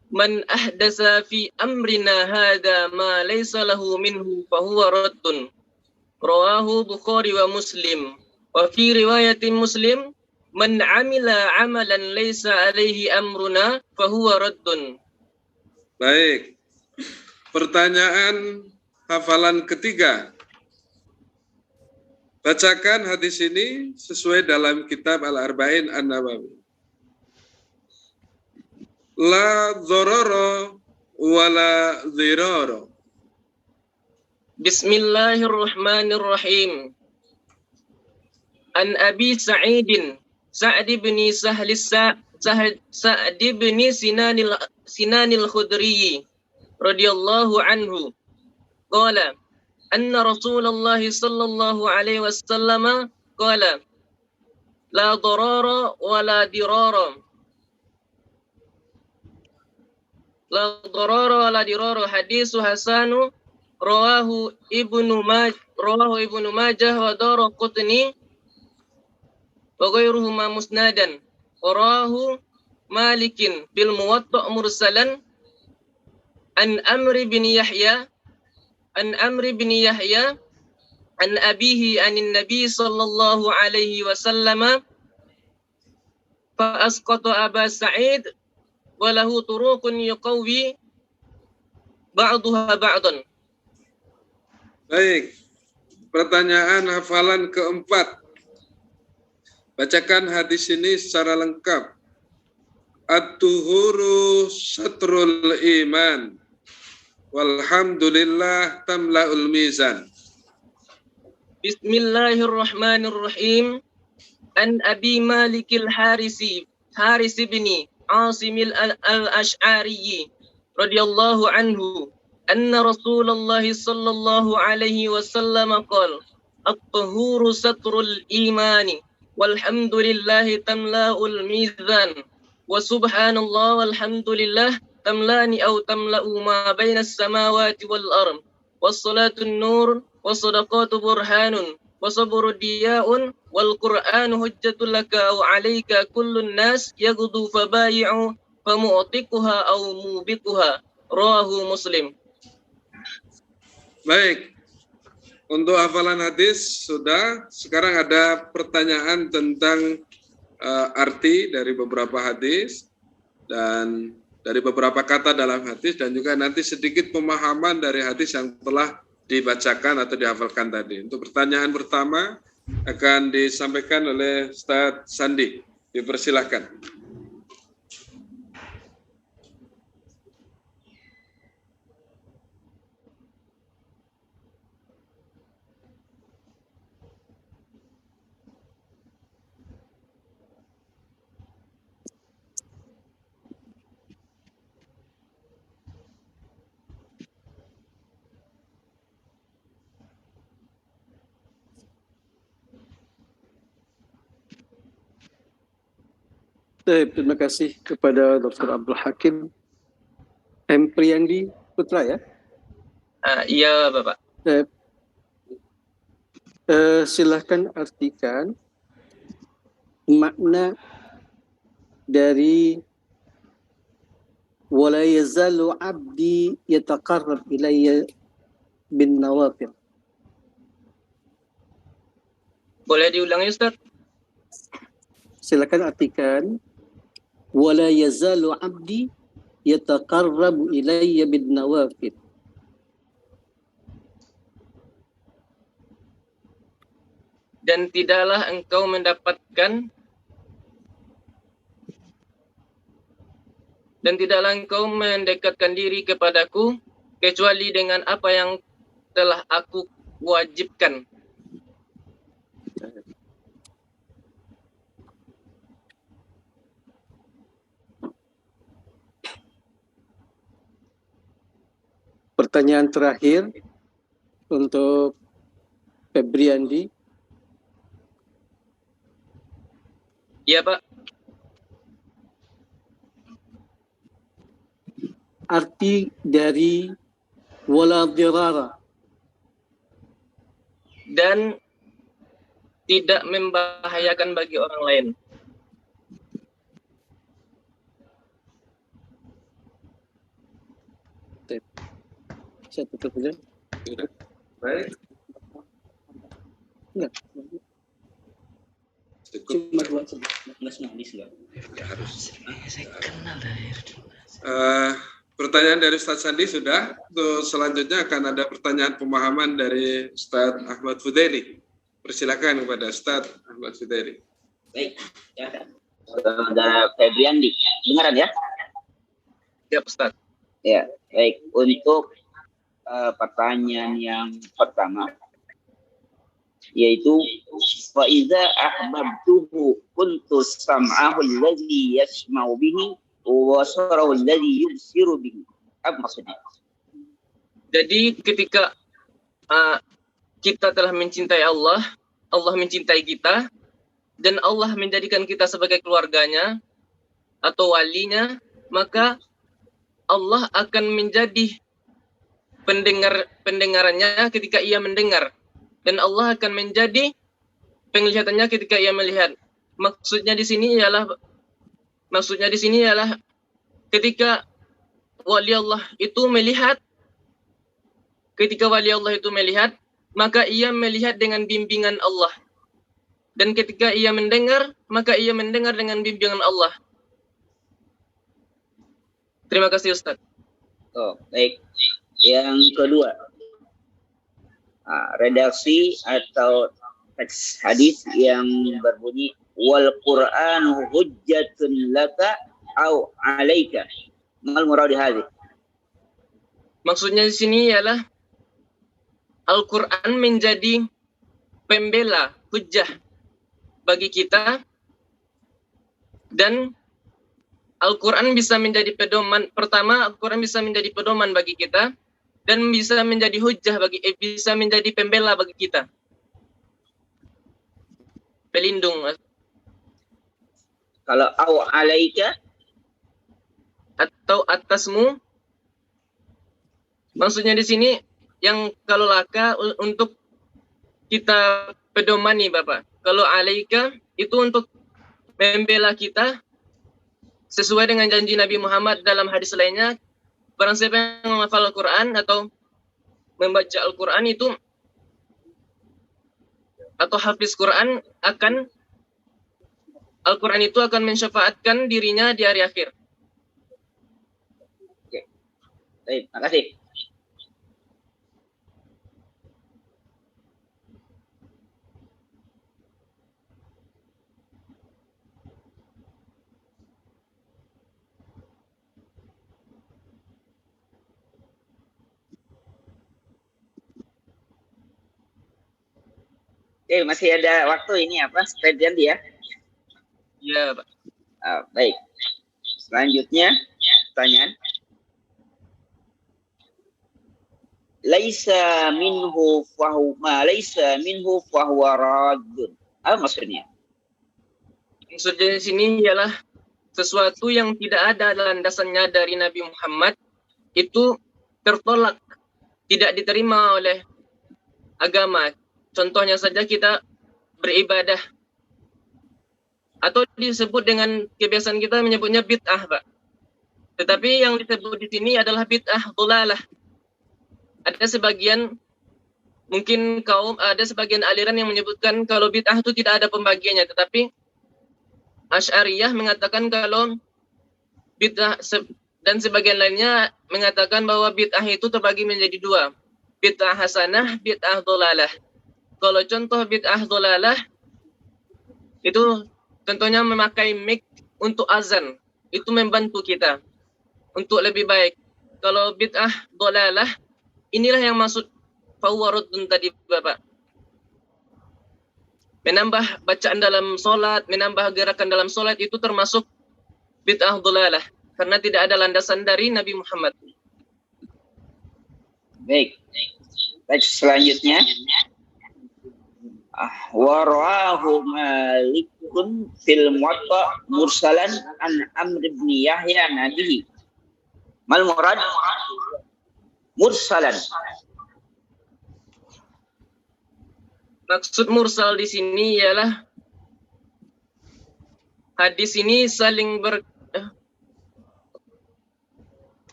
Man ahdasa fi amrina hadha ma laysa lahu minhu fahuwa raddun. Rawahu Bukhari wa Muslim. Wa fi riwayatin Muslim, man amila amalan laysa alaihi amruna fahuwa raddun. Baik. Pertanyaan hafalan ketiga. Bacakan hadis ini sesuai dalam kitab Al-Arba'in An-Nawawi. La dzarara wala dzirara. Bismillahirrahmanirrahim. An Abi Sa'idin Sa'd bin Sa'd bin Sinanil Khudri radhiyallahu anhu qala anna Rasulullah sallallahu alaihi wasallam qala la darara wa la dirara. La darara wa la dirara hadisu hasanu rawahu Ibnu Majah wa Daraqutni wa ghairuhuma musnadan wa rawahu Malikin bil Muwatta' mursalan an Amr bin Yahya an abihi anin nabi sallallahu alaihi wasallam fa asqata Aba Sa'id wa lahu turuqun yuqawi ba'daha ba'dan. Baik. Pertanyaan hafalan keempat. Bacakan hadis ini secara lengkap. At-tuhuru satrul iman. Walhamdulillah tamla'ul mizan. Bismillahirrahmanirrahim. An Abi Malik Haris bin Asim al-Ash'ari radhiyallahu anhu anna Rasulullah sallallahu alaihi wasallam qala at-tuhuru satrul imani walhamdulillahi tamla'ul mizan wa subhanallah walhamdulillah tamlani aw tamla'u ma baina as-samawati wal ard was-salatu an-nur was-sadaqatu burhanun wasabru diya'un wal Qur'anu hujjatul laka aw 'alaika kullun nas yaghdu fabayi'u famu'tiquha aw mubiquha. Rawahu Muslim. Baik. Untuk hafalan hadis sudah. Sekarang ada pertanyaan tentang arti dari beberapa hadis dan dari beberapa kata dalam hadis, dan juga nanti sedikit pemahaman dari hadis yang telah dibacakan atau dihafalkan tadi. Untuk pertanyaan pertama akan disampaikan oleh Ustaz Sandi. Dipersilahkan. Terima kasih kepada Dr. Abdul Hakim M. Priyandi Putra ya. Iya Bapak. Silahkan artikan makna dari wala yazalu abdi yataqarrab ilayya bin nawafil. Boleh diulangi Ustaz? Silakan artikan wala yazalu abdi yataqarrabu ilayya bin nawafil. Dan tidaklah engkau mendekatkan diri kepadaku kecuali dengan apa yang telah aku wajibkan. Pertanyaan terakhir untuk Febriandi. Iya Pak. Arti dari wala dirara. Dan tidak membahayakan bagi orang lain. Saya tutup aja. Sudah. Baik. Enggak. Cukup. Cuma 2 Ya, harus. Pertanyaan dari Ustadz Sandi sudah. Untuk selanjutnya akan ada pertanyaan pemahaman dari Ustadz Ahmad Fudaili. Persilakan kepada Ustadz Ahmad Fudaili. Baik, ya. Saudara Febriandi, dengaran ya? Ya, Ustaz. Ya, baik. Untuk pertanyaan yang pertama, yaitu fa iza ahbabtuhu kuntu sam'ahu alladhi yasma'u bihi wa basarahu alladhi yubsiru bihi. Apa maksudnya? Jadi ketika kita telah mencintai Allah, Allah mencintai kita, dan Allah menjadikan kita sebagai keluarganya atau walinya, maka Allah akan menjadi pendengarannya ketika ia mendengar, dan Allah akan menjadi penglihatannya ketika ia melihat. Maksudnya di sini ialah ketika wali Allah itu melihat, maka ia melihat dengan bimbingan Allah. Dan ketika ia mendengar, maka ia mendengar dengan bimbingan Allah. Terima kasih, Ustaz. Oh, baik. Yang kedua, redaksi atau teks hadis yang berbunyi wal Qur'anu hujjatun laka au 'alaika. Mal murad hadis? Maksudnya di sini ialah Al-Qur'an menjadi pembela, hujjah bagi kita, dan Al-Quran bisa menjadi pedoman. Pertama, Al-Quran bisa menjadi pedoman bagi kita dan bisa menjadi hujjah bisa menjadi pembela bagi kita, pelindung. Kalau au alaika atau atasmu, maksudnya di sini yang kalau laka untuk kita pedomani, Bapak. Kalau alaika itu untuk membela kita sesuai dengan janji Nabi Muhammad dalam hadis lainnya. Barang siapa yang menghafal Al-Quran atau membaca Al-Quran itu atau hafiz Quran, Al-Quran itu akan mensyafaatkan dirinya di hari akhir. Oke. Baik, terima kasih. Oke, masih ada waktu ini Febrian ya? Ya, Pak. Baik. Selanjutnya, pertanyaan. Laisa minhu fahuwa raddun. Apa maksudnya? Maksudnya di sini ialah sesuatu yang tidak ada landasannya dari Nabi Muhammad itu tertolak, tidak diterima oleh agama. Contohnya saja kita beribadah, atau disebut dengan kebiasaan kita menyebutnya bid'ah, Pak. Tetapi yang disebut di sini adalah bid'ah dhalalah. Ada sebagian aliran yang menyebutkan kalau bid'ah itu tidak ada pembagiannya, tetapi Asy'ariyah mengatakan kalau bid'ah dan sebagian lainnya mengatakan bahwa bid'ah itu terbagi menjadi 2. Bid'ah hasanah, bid'ah dhalalah. Kalau contoh bid'ah dhalalah itu contohnya memakai mic untuk azan, itu membantu kita untuk lebih baik. Kalau bid'ah dhalalah, inilah yang maksud fawaradun tadi, Bapak. Menambah bacaan dalam solat, menambah gerakan dalam solat itu termasuk bid'ah dhalalah karena tidak ada landasan dari Nabi Muhammad. Baik. Selanjutnya, wa rawahu Malikun fil Muwatta mursalan an Amr bin Yahya nabihi. Mal murad mursalan? Maksud mursal di sini ialah hadis ini saling